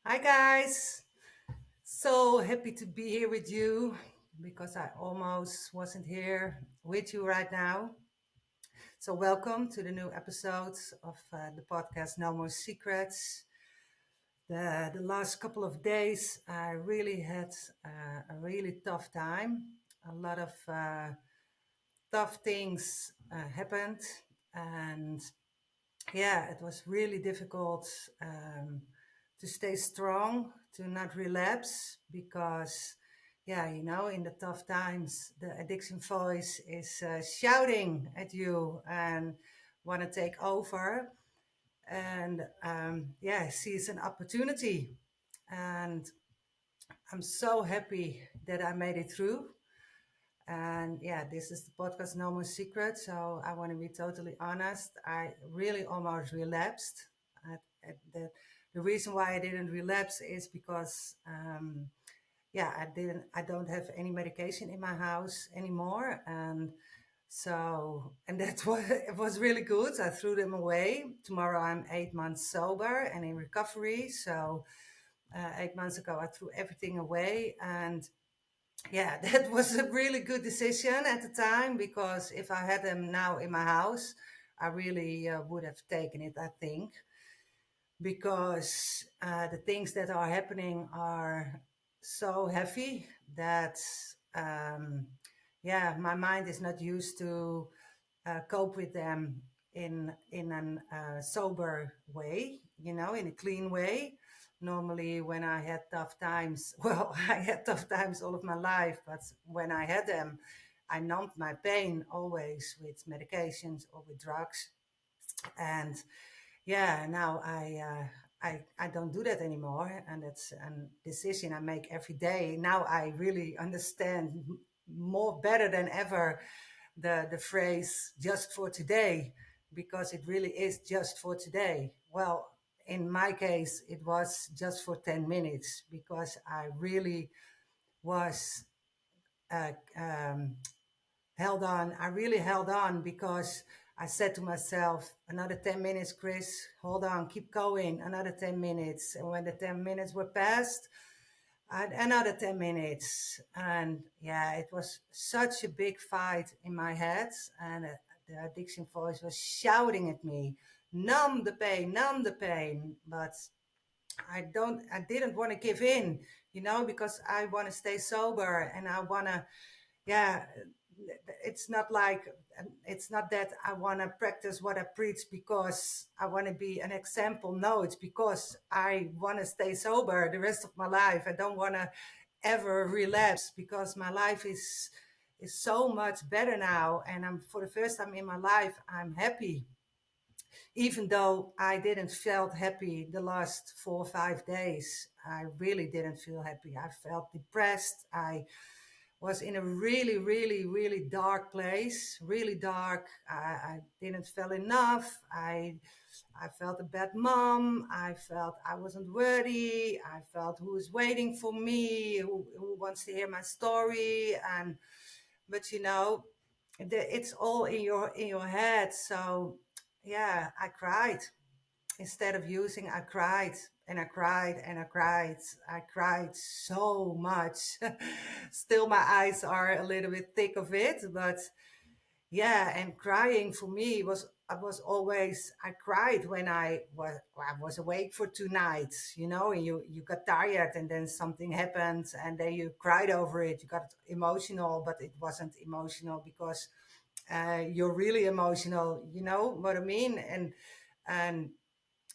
Hi, guys. So happy to be here with you because I almost wasn't here with you right now. So, welcome to the new episodes of the podcast No More Secrets. The last couple of days, I really had a really tough time. A lot of tough things happened, and yeah, it was really difficult to stay strong, to not relapse, because, yeah, in the tough times, the addiction voice is shouting at you and want to take over. And yeah, sees an opportunity. And I'm so happy that I made it through. And yeah, this is the podcast No More Secret. So I want to be totally honest. I really almost relapsed. The reason why I didn't relapse is because, yeah, I don't have any medication in my house anymore. And that was, it was really good. I threw them away. Tomorrow I'm 8 months sober and in recovery. So 8 months ago, I threw everything away. And yeah, that was a really good decision at the time because if I had them now in my house, I really would have taken it, I think, because the things that are happening are so heavy that, um, yeah, my mind is not used to cope with them in an sober way, in a clean way. Normally, when I had tough times, well, I had tough times all of my life, but when I had them, I numbed my pain always with medications or with drugs. And yeah, now I don't do that anymore, and it's a decision I make every day. Now I really understand more better than ever the phrase "just for today," because it really is just for today. Well, in my case, it was just for 10 minutes because I really was uh, um, held on. I really held on because I said to myself, another 10 minutes, Chris, hold on, keep going, another 10 minutes. And when the 10 minutes were passed, another 10 minutes. And yeah, it was such a big fight in my head. And the addiction voice was shouting at me, numb the pain, numb the pain. But I didn't want to give in, because I want to stay sober and I want to, yeah, it's not like it's not that I want to practice what I preach because I want to be an example. No, it's because I want to stay sober the rest of my life. I don't want to ever relapse because my life is so much better now, and I'm for the first time in my life I'm happy, even though I didn't felt happy the last 4 or 5 days. I really didn't feel happy. I felt depressed. I was in a really, really, really dark place, really dark. I didn't feel enough. I felt a bad mom. I felt I wasn't worthy. I felt who is waiting for me, who wants to hear my story. But it's all in your head. So yeah, I cried. Instead of using, I cried and I cried and I cried. I cried so much. Still, my eyes are a little bit thick of it, but yeah, and crying for me was I was always I cried when I was awake for 2 nights, and you got tired and then something happened and then you cried over it. You got emotional, but it wasn't emotional because you're really emotional. You know what I mean? And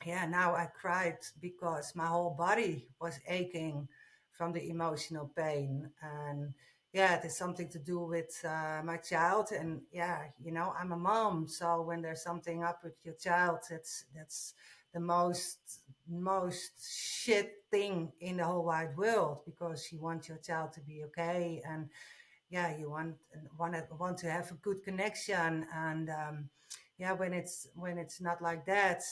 yeah, now I cried because my whole body was aching from the emotional pain. And yeah, it has something to do with my child. And yeah, I'm a mom, so when there's something up with your child, that's the most shit thing in the whole wide world, because you want your child to be okay, and yeah, you want to have a good connection. And yeah, when it's not like that,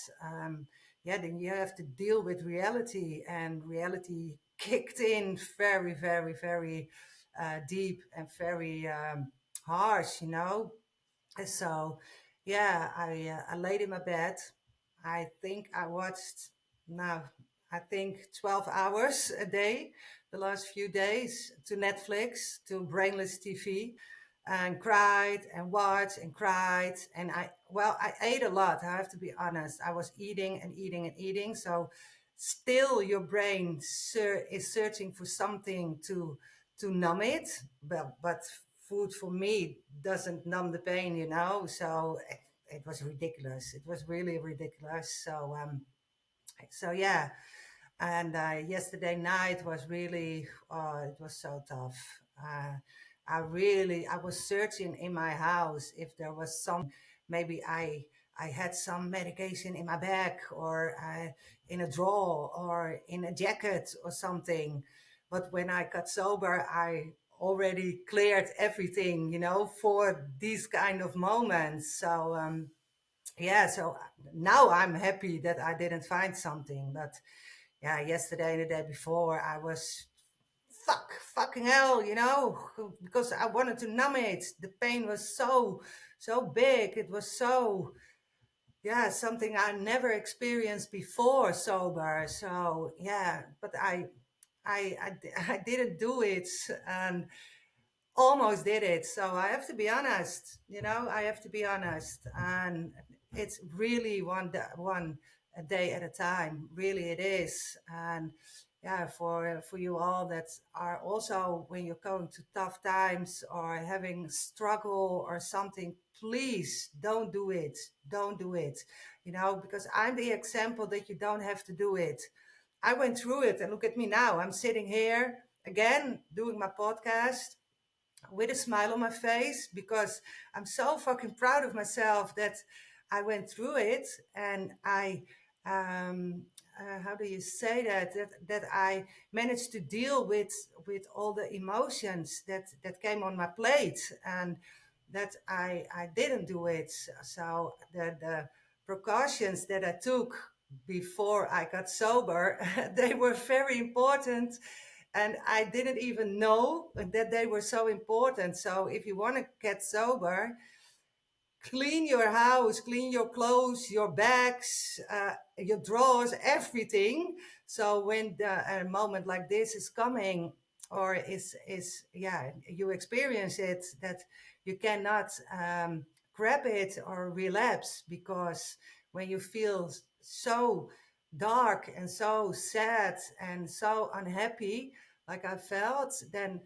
yeah, then you have to deal with reality, and reality kicked in very, very, very deep and very harsh, And so yeah, I laid in my bed. I think I watched, now I think 12 hours a day the last few days to Netflix, to brainless TV, and cried and watched and cried. And I ate a lot. I have to be honest. I was eating and eating and eating. So still your brain is searching for something to numb it. But food for me doesn't numb the pain, So it was ridiculous. It was really ridiculous. So yeah, and yesterday night was really, it was so tough. I was searching in my house if there was something. Maybe I had some medication in my bag, or in a drawer, or in a jacket or something. But when I got sober, I already cleared everything, for these kind of moments. Yeah, so now I'm happy that I didn't find something. But yeah, yesterday and the day before, I was fucking hell, because I wanted to numb it. The pain was so big. It was so, yeah, something I never experienced before sober. So yeah, but I didn't do it, and almost did it. So I have to be honest, I have to be honest. And it's really one a day at a time. Really, it is. And yeah, for you all that are also, when you're going to tough times or having struggle or something, please don't do it. Don't do it. Because I'm the example that you don't have to do it. I went through it, and look at me now. I'm sitting here again doing my podcast with a smile on my face, because I'm so fucking proud of myself that I went through it. And how do you say that I managed to deal with all the emotions that came on my plate, and that I didn't do it. So the precautions that I took before I got sober, they were very important, and I didn't even know that they were so important. So if you want to get sober, clean your house, clean your clothes, your bags, your drawers, everything. So when a moment like this is coming, or is yeah, you experience it, that you cannot grab it or relapse. Because when you feel so dark and so sad and so unhappy, like I felt, then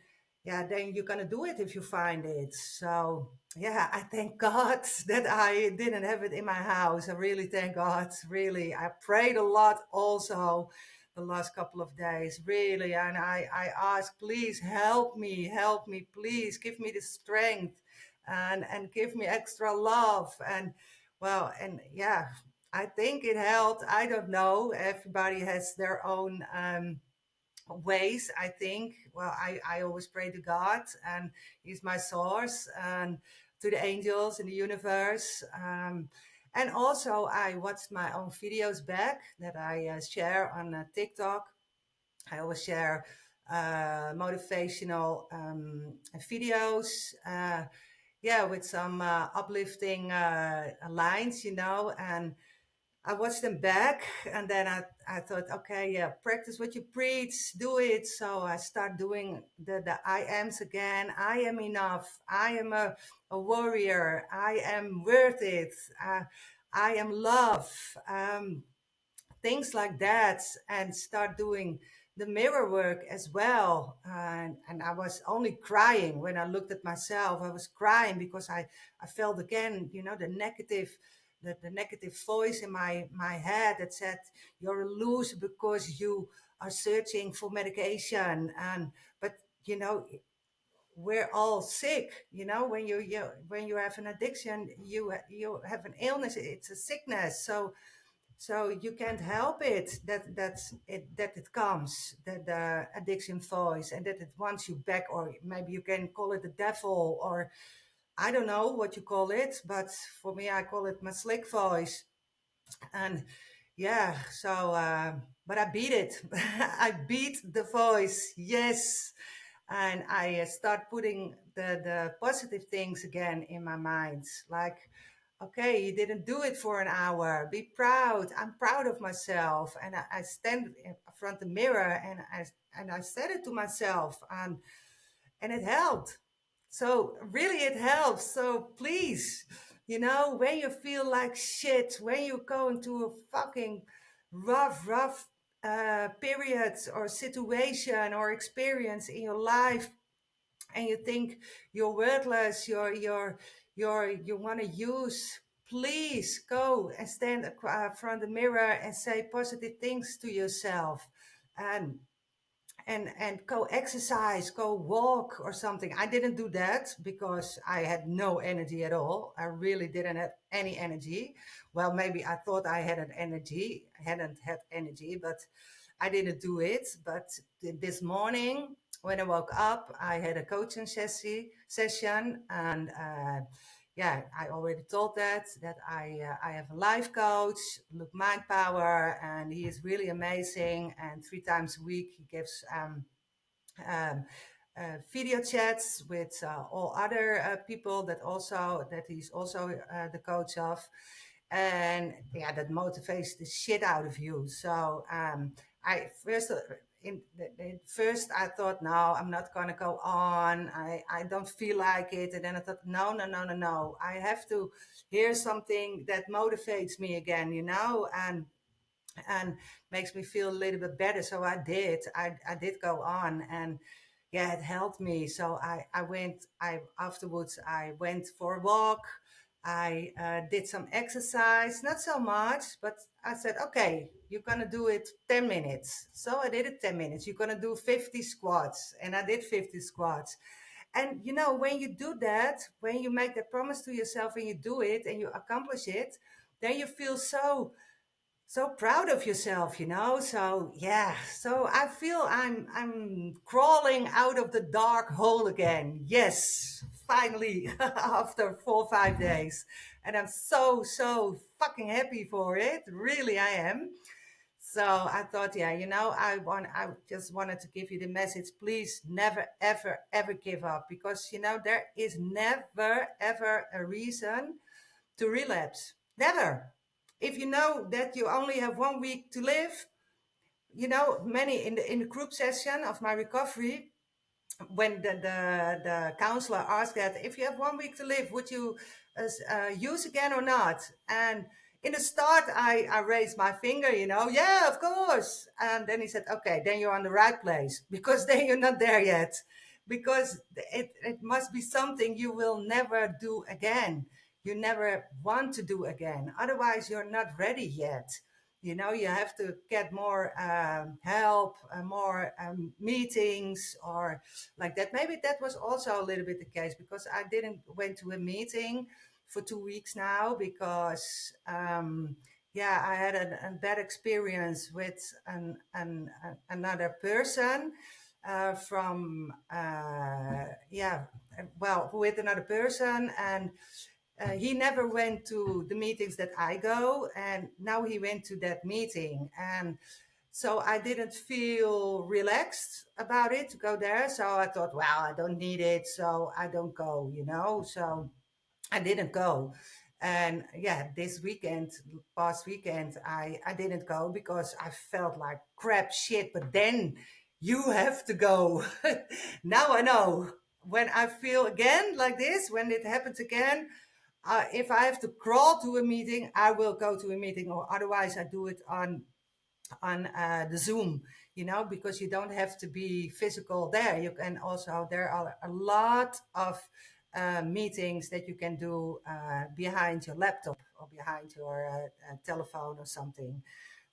yeah, then you're gonna do it if you find it. So yeah, I thank God that I didn't have it in my house. I really thank God. Really, I prayed a lot also the last couple of days, really. And I asked, please help me, please give me the strength, and give me extra love. And well, and yeah, I think it helped. I don't know. Everybody has their own ways, I think. Well, I always pray to God, and He's my source, and to the angels in the universe. And also, I watched my own videos back that I share on TikTok. I always share motivational videos. Yeah, with some uplifting lines, and I watched them back, and then I thought, okay, yeah, practice what you preach, do it. So I start doing the I ams again. I am enough. I am a warrior. I am worth it. I am love. Things like that, and start doing the mirror work as well. And I was only crying when I looked at myself. I was crying because I felt again, the negative voice in my head that said, you're a loser because you are searching for medication. But you know we're all sick. When you have an addiction, you have an illness. It's a sickness. So you can't help it that it comes, that the addiction voice, and that it wants you back. Or maybe you can call it the devil, or I don't know what you call it, but for me I call it my slick voice. And yeah, so but I beat it. I beat the voice, yes. And I start putting the positive things again in my mind, like okay, you didn't do it for an hour. Be proud. I'm proud of myself. And I stand in front of the mirror and I said it to myself and it helped. So really it helps. So please, when you feel like shit, when you go into a fucking rough period or situation or experience in your life, and you think you're worthless, you want to use, please go and stand front the mirror and say positive things to yourself, and and go exercise, go walk or something. I didn't do that because I had no energy at all. I really didn't have any energy. Well, maybe I thought I had an energy, hadn't had energy, but I didn't do it. But this morning when I woke up, I had a coaching session, and yeah, I already told that I have a life coach, Luke Mind Power, and he is really amazing. And 3 times a week he gives um, video chats with all other people that he's also the coach of, and yeah, that motivates the shit out of you. So I first in first I thought, no, I'm not gonna go on. I don't feel like it, and then I thought, no, I have to hear something that motivates me again, and makes me feel a little bit better. So I did go on, and yeah, it helped me. So I afterwards I went for a walk. I did some exercise, not so much, but I said, okay, you're gonna do it 10 minutes. So I did it 10 minutes. You're gonna do 50 squats, and I did 50 squats. And when you do that, when you make that promise to yourself and you do it and you accomplish it, then you feel so proud of yourself, so yeah, so I feel I'm crawling out of the dark hole again. Yes, finally. After 4 or 5 days, and I'm so fucking happy for it, really I am. So I thought, yeah, I just wanted to give you the message. Please never ever give up, because there is never ever a reason to relapse. Never. If you know that you only have 1 week to live, many in the group session of my recovery, when the counselor asked that, if you have 1 week to live, would you use again or not? And in the start, I raised my finger, yeah, of course. And then he said, okay, then you're on the right place, because then you're not there yet, because it must be something you will never do again. You never want to do again. Otherwise, you're not ready yet. You have to get more help, more meetings, or like that. Maybe that was also a little bit the case, because I didn't went to a meeting for 2 weeks now, because yeah, I had a bad experience with another person from yeah, well, with another person, and he never went to the meetings that I go, and now he went to that meeting. And so I didn't feel relaxed about it to go there. So I thought, well, I don't need it, so I don't go, So I didn't go. And yeah, this weekend, past weekend, I didn't go because I felt like crap shit. But then you have to go. Now I know, when I feel again like this, when it happens again, if I have to crawl to a meeting, I will go to a meeting, or otherwise I do it on the Zoom, because you don't have to be physical there. You can also, there are a lot of meetings that you can do behind your laptop or behind your telephone or something.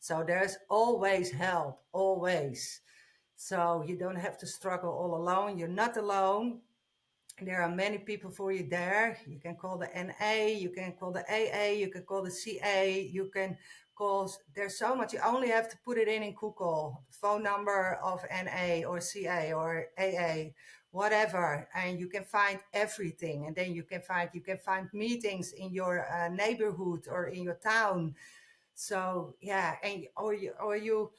So there's always help, always. So you don't have to struggle all alone. You're not alone. There are many people for you there. You can call the NA, you can call the AA, you can call the CA, you can call, there's so much. You only have to put it in Google, phone number of NA or CA or AA, whatever, and you can find everything. And then you can find meetings in your neighborhood or in your town. So yeah, and or you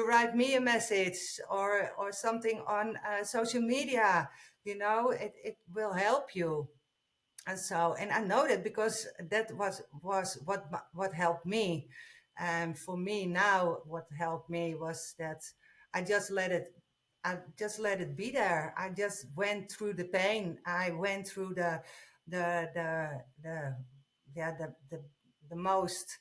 write me a message, or something on social media. It will help you. And I know that because that was what helped me. And for me now, what helped me was that I just let it I just let it be there. I just went through the pain. I went through the yeah the most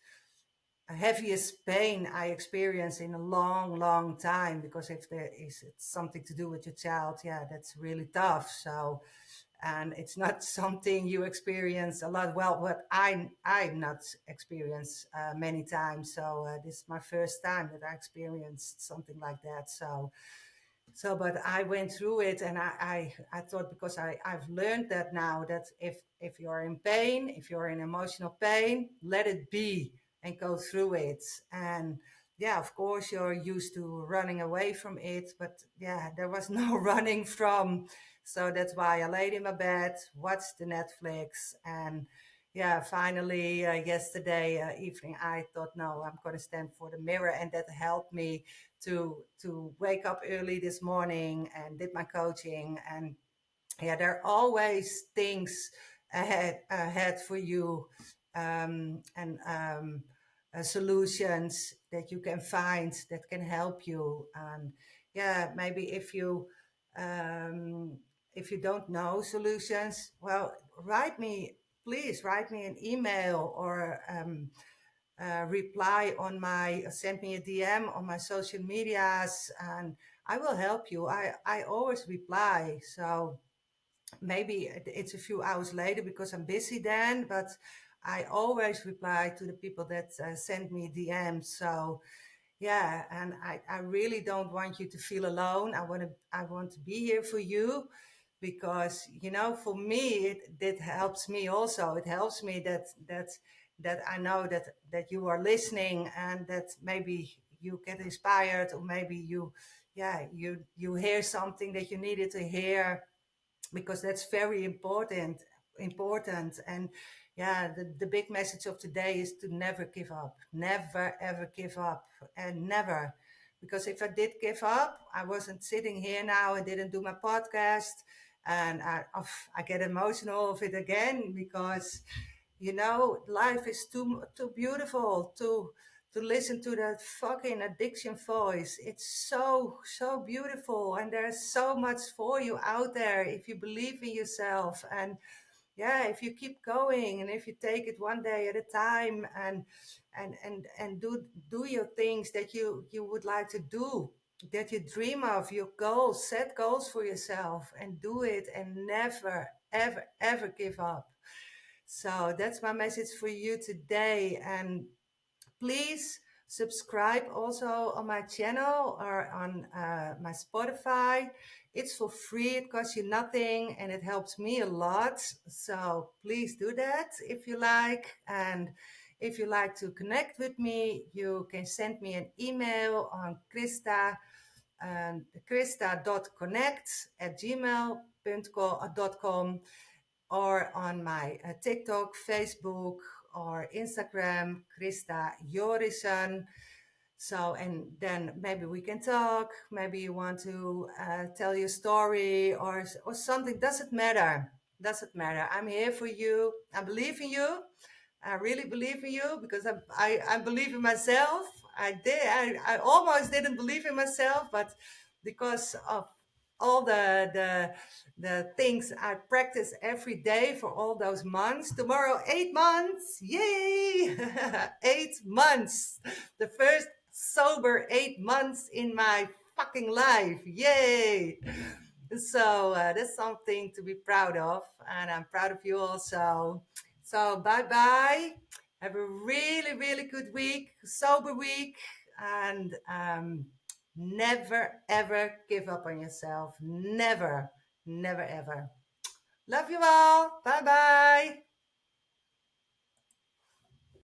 heaviest pain I experienced in a long time, because if there is it's something to do with your child, yeah, that's really tough. So, and it's not something you experience a lot. Well, what I've not experienced many times. So this is my first time that I experienced something like that. So, but I went through it, and I thought, because I've learned that now, that if you're in pain, if you're in emotional pain, let it be and go through it. And yeah, of course, you're used to running away from it, but yeah, there was no running from. So that's why I laid in my bed, watched the Netflix, and yeah, finally, yesterday evening, I thought, no, I'm going to stand for the mirror, and that helped me to wake up early this morning and did my coaching. And yeah, there are always things ahead for you, and solutions that you can find that can help you. And yeah, maybe um, if you don't know solutions, well, please write me an email, or reply on my send me a DM on my social medias, and I will help you. I always reply. So maybe it's a few hours later because I'm busy then, but I always reply to the people that send me DMs. So yeah, and I really don't want you to feel alone. I want to be here for you, because for me it helps me also. It helps me that I know that you are listening, and that maybe you get inspired, or maybe you hear something that you needed to hear, because that's very important. And yeah, the big message of today is to never give up, never ever give up, and never. Because if I did give up, I wasn't sitting here now and didn't do my podcast. And I get emotional of it again, because life is too beautiful to listen to that fucking addiction voice. It's so beautiful, and there's so much for you out there if you believe in yourself. And yeah, if you keep going, and if you take it one day at a time, and do your things that you would like to do, that you dream of, your goals, set goals for yourself, and do it, and never ever give up. So that's my message for you today. And please subscribe also on my channel, or on my Spotify. It's for free, it costs you nothing, and it helps me a lot. So please do that if you like. And if you like to connect with me, you can send me an email on Christa, christa.connect@gmail.com, or on my TikTok, Facebook, or Instagram, Christa Jorison. So, and then maybe we can talk. Maybe you want to tell your story, or something. Doesn't matter. Doesn't matter. I'm here for you. I believe in you. I really believe in you, because I believe in myself. I almost didn't believe in myself, but because of all the things I practice every day for all those months. Tomorrow, 8 months. Yay! 8 months. The first sober 8 months in my fucking life. Yay! So that's something to be proud of, and I'm proud of you also. So bye bye. Have a really good week, sober week, and never ever give up on yourself. Never, never ever. Love you all. Bye bye.